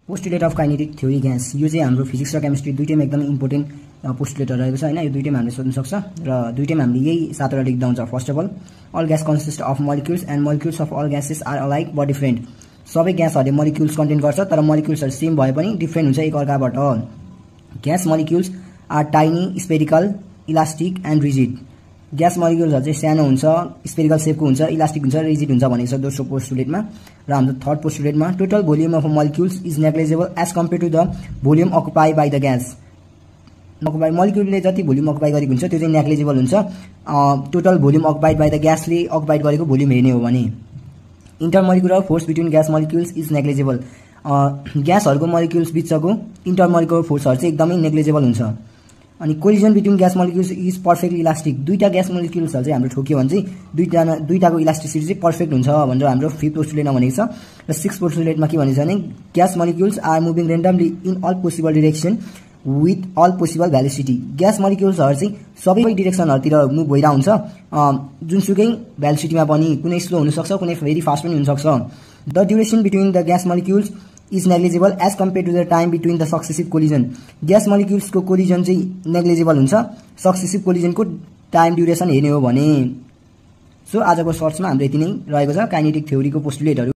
Postulate of kinetic theory gas यो चाहिँ हाम्रो फिजिक्स र केमिस्ट्री दुईटैमा एकदमै इम्पोर्टेन्ट पोस्टुलेटहरु रहेको छ हैन। यो दुईटैमा हामीले सोध्न सक्छ र दुईटैमा हामीले यही सातवटा लेख्दा हुन्छ। First of all gas consist of molecules and molecules of all gases are alike but different. सबै ग्यासहरुले मोलिक्युल्स कन्टेन गर्छ तर मोलिक्युल्सहरु सेम भए पनि डिफरेन्ट हुन्छ एक अर्काबाट। Gas molecules are tiny, spherical, elastic and rigid. Gas मोलिक्युल्सहरु चाहिँ सानो हुन्छ, स्पेरिकल शेपको हुन्छ, इलास्टिक हुन्छ, रिजिड हुन्छ भनेको छ दोस्रो पोस्टुलेटमा। र हाम्रो थर्ड पोस्टुलेटमा total volume of molecules is negligible as compared to the volume occupied by the gas. मोलिक्युलले जति भोल्युम अकुपाइ गरेको हुन्छ त्यो चाहिँ नेग्लिजिबल हुन्छ total volume occupied by the ग्यासले अकुपाइड गरेको भोल्युम हेर्ने हो भने। Intermolecular force between gas molecules is negligible. ग्यासहरुको मोलिक्युल्स बीचको इन्टरमोलिकुलर फोर्सहरु चाहिँ एकदमै नेग्लिजिबल हुन्छ। अनि collision between gas molecules is perfectly elastic. दुईटा ग्यास मोलिक्युल्सहरु चाहिँ हाम्रो ठोक्यो भने चाहिँ दुईटाको इलास्टिसिटी चाहिँ पर्फेक्ट हुन्छ भनेर हाम्रो फिफ्थ पोस्टुलेटमा भनेको छ। र सिक्स्थ पोस्टुलेटमा के भनेको छ भने gas molecules are moving randomly in all possible direction with all possible velocity. Gas मोलिक्युल्सहरु चाहिँ सबै डाइरेक्सनहरुतिर मुभ भइरा हुन्छ जुनसुकै भेलोसिटीमा पनि, कुनै स्लो हुन सक्छ कुनै भेरी फास्ट पनि हुन सक्छ। The duration between the gas molecules is negligible as compared to the time between the successive collision। Gas molecules को कोलिजन चाहिँ नेग्लिजिबल हुन्छ सक्सेसिभ कोलिजन को टाइम ड्युरेसन हेर्ने हो भने। सो आजको सर्ट्समा हाम्रो यति नै रहेको छ काइनेटिक थ्योरी को पोस्टुलेटहरु।